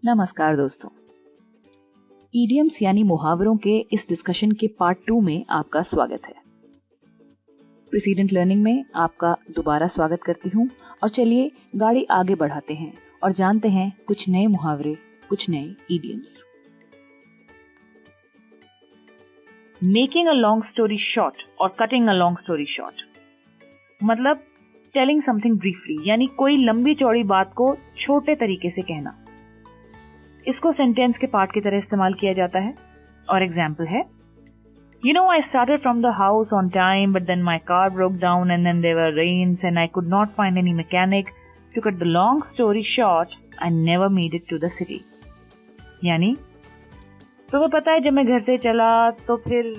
नमस्कार दोस्तों, ईडियम्स यानी मुहावरों के इस डिस्कशन के पार्ट 2 में आपका स्वागत है। प्रीसीडेंट लर्निंग में आपका दोबारा स्वागत करती हूँ और चलिए गाड़ी आगे बढ़ाते हैं और जानते हैं कुछ नए मुहावरे, कुछ नए idioms. Making a long story short और cutting a long story short मतलब टेलिंग समथिंग ब्रीफली, यानी कोई लंबी चौड़ी बात को छोटे तरीके से कहना। इसको सेंटेंस के पार्ट की तरह इस्तेमाल किया जाता है और एग्जाम्पल है, You know, I started from the house on time, but then my car broke down and then there were rains and I could not find any mechanic. To cut the long story short, I never made it to the city. यानी तुम्हें पता है, जब मैं घर से चला तो फिर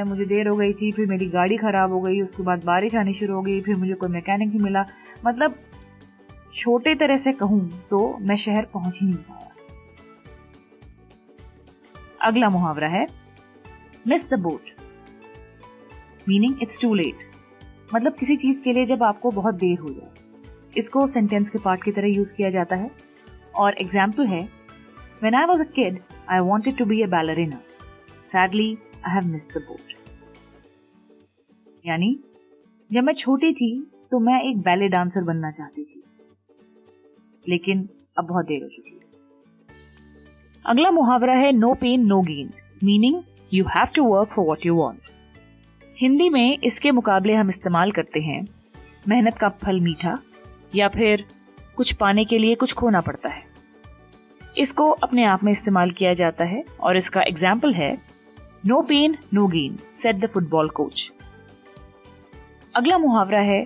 मुझे देर हो गई थी, फिर मेरी गाड़ी खराब हो गई, उसके बाद बारिश आनी शुरू हो गई, फिर मुझे कोई मैकेनिक नहीं मिला। मतलब छोटे तरह से कहूँ तो मैं शहर पहुंच ही नहीं पाया। अगला मुहावरा है miss the boat, meaning it's too late. मतलब किसी चीज के लिए जब आपको बहुत देर हो जाए, इसको सेंटेंस के पार्ट की तरह यूज किया जाता है और एग्जाम्पल है, When I was a kid, I wanted to be a ballerina. Sadly, I have missed the boat. यानी जब मैं छोटी थी तो मैं एक बैले डांसर बनना चाहती थी, लेकिन अब बहुत देर हो चुकी है। अगला मुहावरा है no pain no gain, meaning you have to work for what you want. Hindi में इसके मुकाबले हम इस्तेमाल करते हैं मेहनत का फल मीठा, या फिर कुछ पाने के लिए कुछ खोना पड़ता है। इसको अपने आप में इस्तेमाल किया जाता है और इसका एग्जाम्पल है, no pain no gain said the football coach. अगला मुहावरा है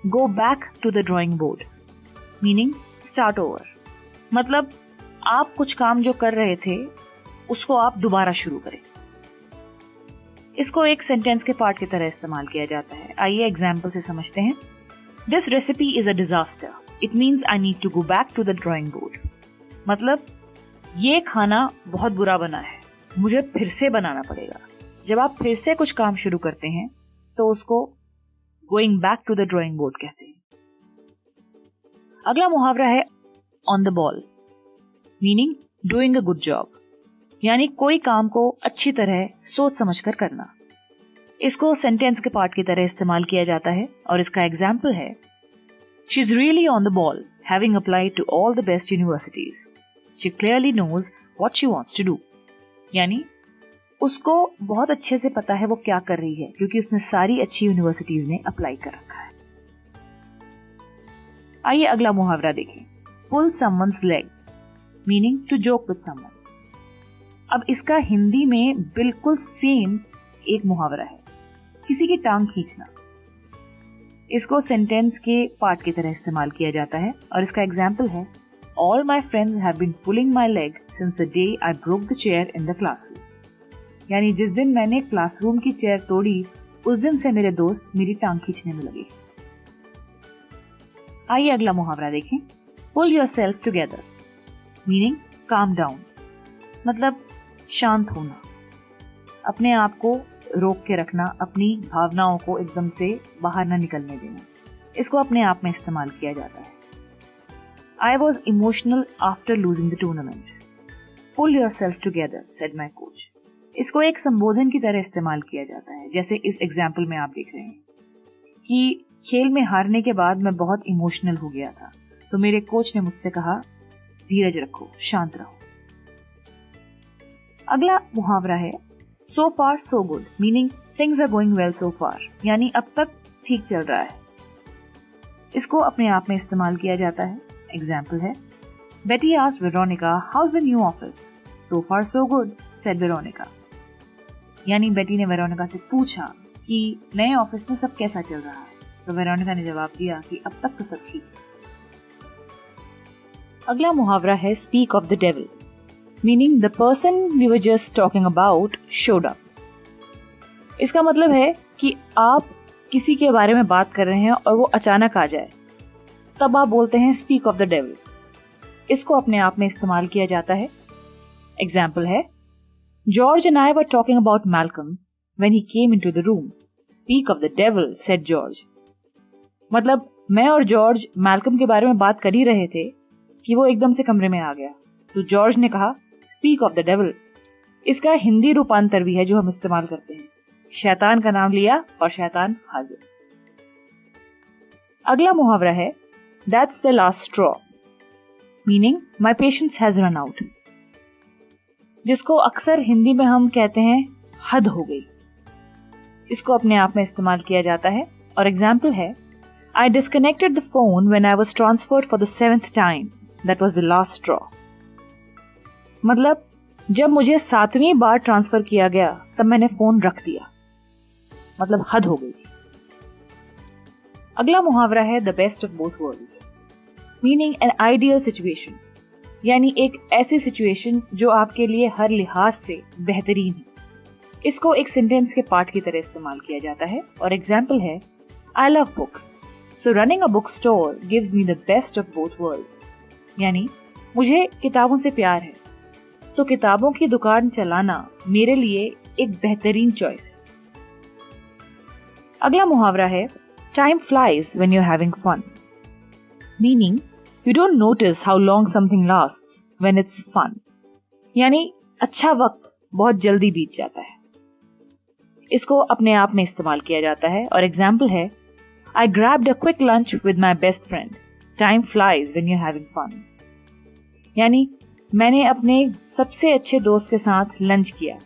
go back to the drawing board, meaning start over. मतलब आप कुछ काम जो कर रहे थे उसको आप दोबारा शुरू करें। इसको एक सेंटेंस के पार्ट की तरह इस्तेमाल किया जाता है। आइए एग्जाम्पल से समझते हैं। This recipe is a disaster, it means I need to go back to the drawing board. मतलब ये खाना बहुत बुरा बना है, मुझे फिर से बनाना पड़ेगा। जब आप फिर से कुछ काम शुरू करते हैं तो उसको going back to the drawing board कहते हैं। अगला मुहावरा है on the ball, meaning doing a good job, यानी कोई काम को अच्छी तरह सोच समझकर करना। इसको सेंटेंस के पार्ट की तरह इस्तेमाल किया जाता है और इसका एग्जाम्पल है, she is really on the ball, having applied to all the best universities, she clearly knows what she wants to do. यानी उसको बहुत अच्छे से पता है वो क्या कर रही है, क्योंकि उसने सारी अच्छी यूनिवर्सिटीज में अप्लाई कर रखा है। आइए अगला मुहावरा देखें, pull someone's leg, meaning to joke with someone. अब इसका हिंदी में बिल्कुल सेम एक मुहावरा है, किसी की टांग खींचना। इसको सेंटेंस के पार्ट की तरह इस्तेमाल किया जाता है और इसका एग्जाम्पल है, all my friends have been pulling my leg since the day I broke the chair in the classroom. यानी जिस दिन मैंने क्लासरूम की चेयर तोड़ी, उस दिन से मेरे दोस्त मेरी टांग खींचने में लगे। आइए अगला मुहावरा देखें, pull yourself together, meaning calm down. मतलब शांत होना, अपने आप को रोक के रखना, अपनी भावनाओं को एकदम से बाहर न निकलने देना। इसको अपने आप में इस्तेमाल किया जाता है। I was emotional after losing the tournament, pull yourself together said my coach. इसको एक संबोधन की तरह इस्तेमाल किया जाता है, जैसे इस एग्जाम्पल में आप देख रहे हैं कि खेल में हारने के बाद मैं बहुत इमोशनल हो गया था, तो मेरे कोच ने मुझसे कहा, धीरज रखो, शांत रहो। अगला मुहावरा है so far so good, meaning things are going well so far, यानी अब तक ठीक चल रहा है। इसको अपने आप में इस्तेमाल किया जाता है। एग्जाम्पल है, Betty asked Veronica how's the new office, so far so good said Veronica. यानी बेटी ने वेरोनिका से पूछा कि नए ऑफिस में सब कैसा चल रहा है, तो वेरोनिका ने जवाब दिया कि अब तक तो सब ठीक है। अगला मुहावरा है speak of the devil, meaning the person we were just talking about showed up. इसका मतलब है कि आप किसी के बारे में बात कर रहे हैं और वो अचानक आ जाए, तब आप बोलते हैं स्पीक ऑफ द डेविल। इसको अपने आप में इस्तेमाल किया जाता है। एग्जाम्पल है, George and I were talking about Malcolm when he came into the room, speak of the devil said George. मतलब मैं और जॉर्ज मैल्कम के बारे में बात कर ही रहे थे कि वो एकदम से कमरे में आ गया, तो जॉर्ज ने कहा, स्पीक ऑफ द डेविल। इसका हिंदी रूपांतर भी है जो हम इस्तेमाल करते हैं, शैतान का नाम लिया और शैतान हाजिर। अगला मुहावरा है that's the last straw, meaning my patience has run out, जिसको अक्सर हिंदी में हम कहते हैं हद हो गई। इसको अपने आप में इस्तेमाल किया जाता है और एग्जाम्पल है, I disconnected the phone when I was transferred for the 7th time. That was the last straw. मतलब जब मुझे 7वीं बार ट्रांसफर किया गया तब मैंने फोन रख दिया, मतलब हद हो गई। अगला मुहावरा है the best of both worlds, meaning an ideal situation, यानी एक ऐसी सिचुएशन जो आपके लिए हर लिहाज से बेहतरीन है। इसको एक सेंटेंस के पार्ट की तरह इस्तेमाल किया जाता है और एग्जाम्पल है, I love books. So running a bookstore gives me the best of both worlds. यानी मुझे किताबों से प्यार है, तो किताबों की दुकान चलाना मेरे लिए एक बेहतरीन चॉइस है। अगला मुहावरा है Time flies when you're having fun. Meaning you don't notice how long something lasts when it's fun. यानी अच्छा वक्त बहुत जल्दी बीत जाता है। इसको अपने आप में इस्तेमाल किया जाता है और एग्जाम्पल है, I grabbed a quick lunch with my best friend. Time flies when you're having fun. यानी मैंने अपने सबसे अच्छे दोस्त के साथ लंच किया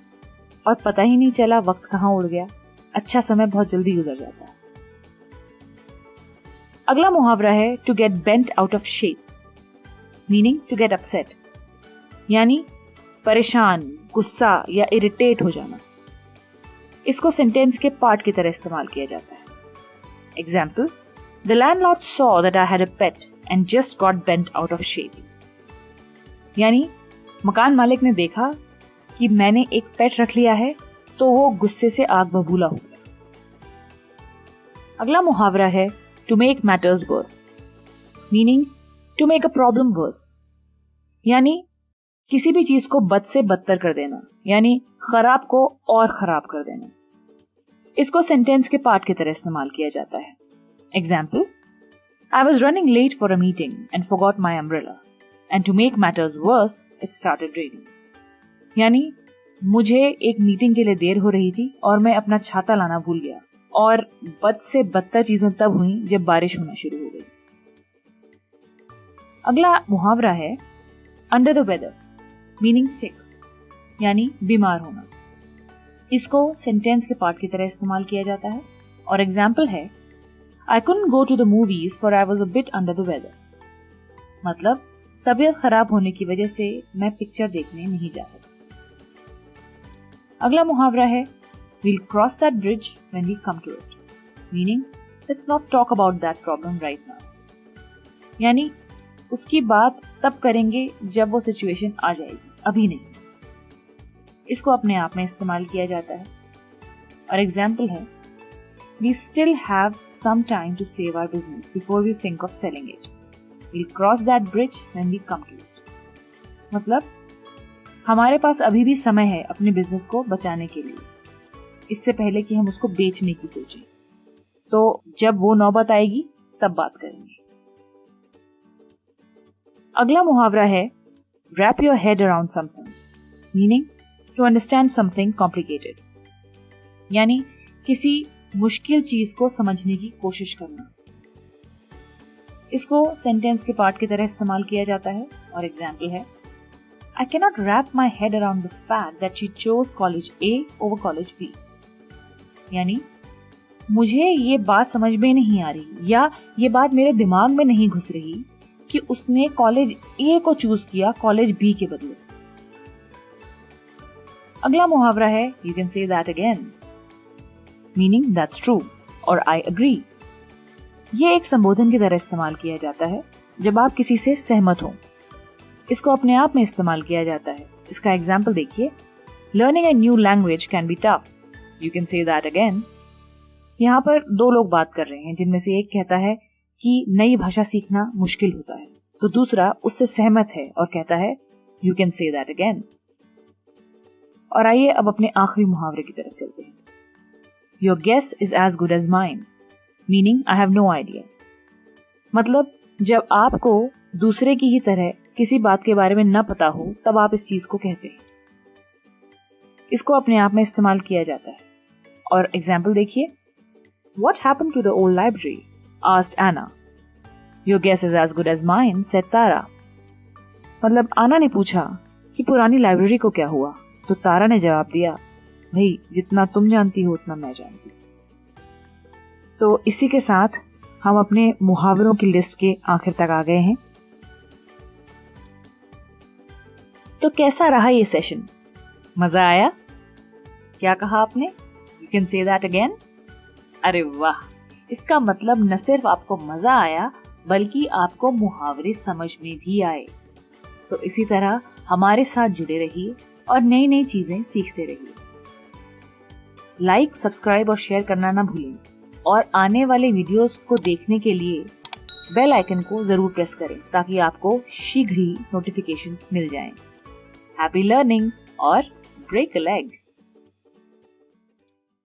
और पता ही नहीं चला वक्त कहाँ उड़ गया। अच्छा समय बहुत जल्दी गुजर जाता है। अगला मुहावरा है to get bent out of shape, meaning to get upset. यानी परेशान, गुस्सा या इरिटेट हो जाना। इसको सेंटेंस के पार्ट की तरह इस्तेमाल किया जाता है। Example, the landlord saw that I had a pet and just got bent out of shape. यानी मकान मालिक ने देखा कि मैंने एक पेट रख लिया है तो वो गुस्से से आग बबूला हो गया। अगला मुहावरा है to make matters worse, meaning to make a problem worse. यानी किसी भी चीज को बद से बदतर कर देना, यानी खराब को और खराब कर देना। इसको सेंटेंस के पार्ट की तरह इस्तेमाल किया जाता है। Example, I was running late for a meeting and forgot my umbrella, and to make matters worse, it started raining. यानी मुझे एक मीटिंग के लिए देर हो रही थी और मैं अपना छाता लाना भूल गया और बद से बदतर चीजें तब हुई जब बारिश होना शुरू हो गई। अगला मुहावरा है under the weather, meaning sick, यानी बीमार होना। इसको सेंटेंस के पार्ट की तरह इस्तेमाल किया जाता है और एग्जाम्पल है, I couldn't go to the movies for I was a bit under the weather. मतलब तबीयत खराब होने की वजह से मैं पिक्चर देखने नहीं जा सकता। अगला मुहावरा है We'll cross that bridge when we come to it. Meaning, let's not talk about that problem right now. यानी उसकी बात तब करेंगे जब वो सिचुएशन आ जाएगी, अभी नहीं। इसको अपने आप में इस्तेमाल किया जाता है और एग्जाम्पल है, We still have some time to save our business before we think of selling it. We'll cross that bridge when we come to it. मतलब हमारे पास अभी भी समय है अपने बिजनेस को बचाने के लिए, इससे पहले कि हम उसको बेचने की सोचें। तो जब वो नौबत आएगी तब बात करेंगे। अगला मुहावरा है Wrap your head around something, meaning to understand something complicated. यानी किसी मुश्किल चीज को समझने की कोशिश करना। इसको सेंटेंस के पार्ट की तरह इस्तेमाल किया जाता है और एग्जाम्पल है, I cannot wrap my head around the fact that she chose college A over college B. यानी मुझे ये बात समझ में नहीं आ रही या ये बात मेरे दिमाग में नहीं घुस रही कि उसने कॉलेज A को चूज किया कॉलेज B के बदले। अगला मुहावरा है You can say that again, meaning that's true और I agree. ये एक संबोधन की तरह इस्तेमाल किया जाता है जब आप किसी से सहमत हो। इसको अपने आप में इस्तेमाल किया जाता है। इसका एग्जाम्पल देखिए, Learning a new language can be tough. You can say that again. यहाँ पर दो लोग बात कर रहे हैं जिनमें से एक कहता है कि नई भाषा सीखना मुश्किल होता है, तो दूसरा उससे सहमत है और कहता है You can say that again. और आइए अब अपने आखिरी मुहावरे की तरफ चलते हैं। Your guess is as good as mine, meaning I have no idea. मतलब जब आपको दूसरे की ही तरह किसी बात के बारे में न पता हो तब आप इस चीज को कहते हैं। इसको अपने आप में इस्तेमाल किया जाता है। और एग्जाम्पल देखिए, What happened to the old library? asked Anna. Your guess is as good as mine, said Tara. मतलब आना ने पूछा कि पुरानी लाइब्रेरी को क्या हुआ, तो तारा ने जवाब दिया, भाई जितना तुम जानती हो उतना मैं जानती हूँ। तो इसी के साथ हम अपने मुहावरों की लिस्ट के आखिर तक आ गए हैं। तो कैसा रहा ये सेशन? मजा आया? क्या कहा आपने? You can say that again. अरे वाह, इसका मतलब न सिर्फ आपको मजा आया बल्कि आपको मुहावरे समझ में भी आए। तो इसी तरह हमारे साथ जुड़े रहिए और नई नई चीजें सीखते रहिए। लाइक, सब्सक्राइब और शेयर करना ना भूलें और आने वाले वीडियोस को देखने के लिए बेल आइकन को जरूर प्रेस करें ताकि आपको शीघ्र ही नोटिफिकेशंस मिल जाएं। हैप्पी लर्निंग और ब्रेक अ लेग।